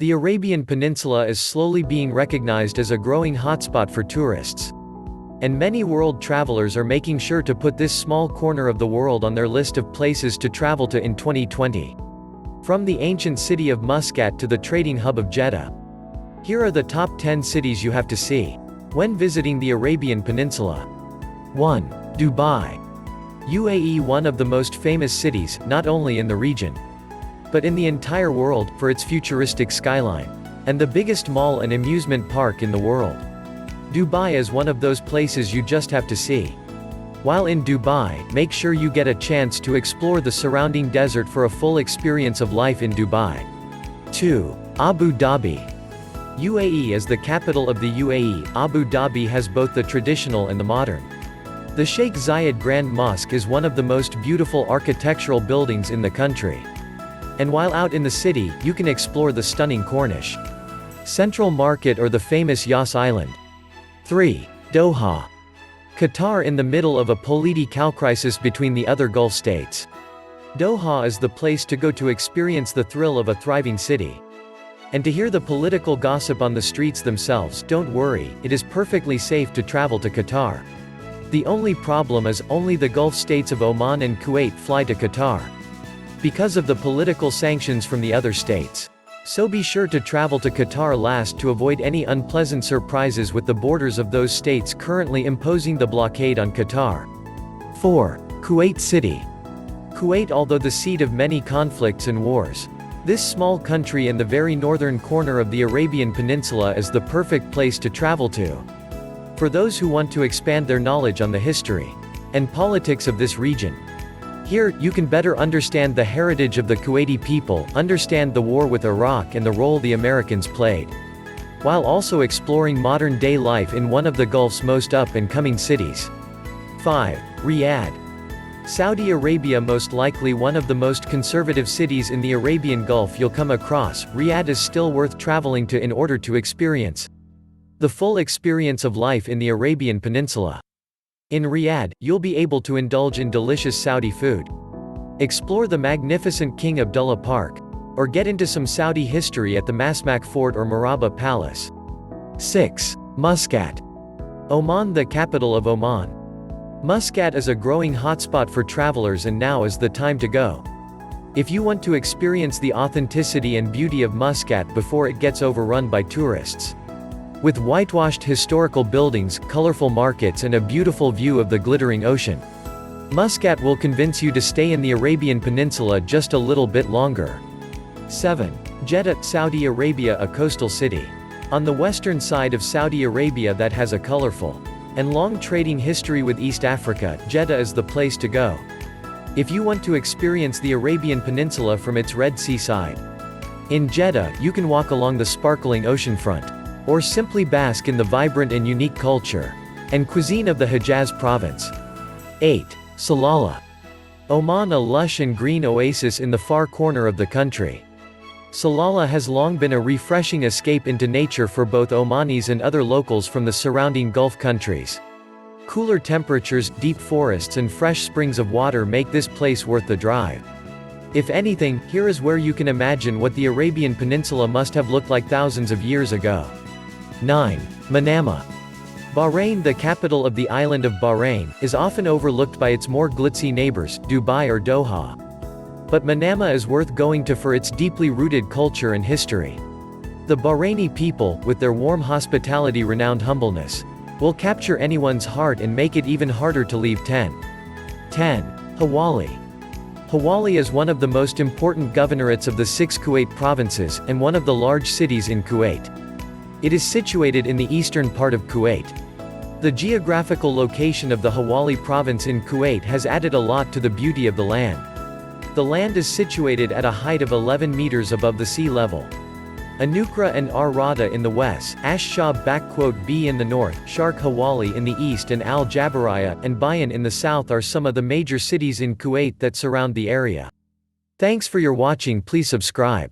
The Arabian Peninsula is slowly being recognized as a growing hotspot for tourists. And many world travelers are making sure to put this small corner of the world on their list of places to travel to in 2020. From the ancient city of Muscat to the trading hub of Jeddah. Here are the top 10 cities you have to see when visiting the Arabian Peninsula. 1. Dubai. UAE, one of the most famous cities, not only in the region, but in the entire world, for its futuristic skyline, and the biggest mall and amusement park in the world. Dubai is one of those places you just have to see. While in Dubai, make sure you get a chance to explore the surrounding desert for a full experience of life in Dubai. 2. Abu Dhabi. UAE is the capital of the UAE. Abu Dhabi has both the traditional and the modern. The Sheikh Zayed Grand Mosque is one of the most beautiful architectural buildings in the country. And while out in the city, you can explore the stunning Corniche Central Market or the famous Yas Island. 3. Doha. Qatar, in the middle of a political crisis between the other Gulf states. Doha is the place to go to experience the thrill of a thriving city. And to hear the political gossip on the streets themselves. Don't worry, it is perfectly safe to travel to Qatar. The only problem is only the Gulf states of Oman and Kuwait fly to Qatar, because of the political sanctions from the other states. So be sure to travel to Qatar last to avoid any unpleasant surprises with the borders of those states currently imposing the blockade on Qatar. 4. Kuwait City. Kuwait, although the seat of many conflicts and wars, this small country in the very northern corner of the Arabian Peninsula is the perfect place to travel to. For those who want to expand their knowledge on the history and politics of this region. Here, you can better understand the heritage of the Kuwaiti people, understand the war with Iraq and the role the Americans played, while also exploring modern-day life in one of the Gulf's most up-and-coming cities. 5. Riyadh. Saudi Arabia, most likely one of the most conservative cities in the Arabian Gulf you'll come across. Riyadh is still worth traveling to in order to experience the full experience of life in the Arabian Peninsula. In Riyadh, you'll be able to indulge in delicious Saudi food, explore the magnificent King Abdullah Park, or get into some Saudi history at the Masmak Fort or Maraba Palace. 6. Muscat. Oman, the capital of Oman. Muscat is a growing hotspot for travelers, and now is the time to go. If you want to experience the authenticity and beauty of Muscat before it gets overrun by tourists. With whitewashed historical buildings, colorful markets and a beautiful view of the glittering ocean. Muscat will convince you to stay in the Arabian Peninsula just a little bit longer. 7. Jeddah, Saudi Arabia, a coastal city on the western side of Saudi Arabia that has a colorful and long trading history with East Africa. Jeddah is the place to go if you want to experience the Arabian Peninsula from its Red Sea side. In Jeddah, you can walk along the sparkling oceanfront, or simply bask in the vibrant and unique culture and cuisine of the Hejaz province. 8. Salalah. Oman, a lush and green oasis in the far corner of the country. Salalah has long been a refreshing escape into nature for both Omanis and other locals from the surrounding Gulf countries. Cooler temperatures, deep forests and fresh springs of water make this place worth the drive. If anything, here is where you can imagine what the Arabian Peninsula must have looked like thousands of years ago. 9. Manama. Bahrain, the capital of the island of Bahrain, is often overlooked by its more glitzy neighbors, Dubai or Doha. But Manama is worth going to for its deeply rooted culture and history. The Bahraini people, with their warm hospitality, renowned humbleness, will capture anyone's heart and make it even harder to leave. 10. Hawali. Hawali is one of the most important governorates of the 6 Kuwait provinces, and one of the large cities in Kuwait. It is situated in the eastern part of Kuwait. The geographical location of the Hawali province in Kuwait has added a lot to the beauty of the land. The land is situated at a height of 11 meters above the sea level. Anukra and Ar-Rada in the west, Ash-Shab in the north, Shark Hawali in the east and Al-Jabaraya and Bayan in the south are some of the major cities in Kuwait that surround the area. Thanks for your watching. Please subscribe.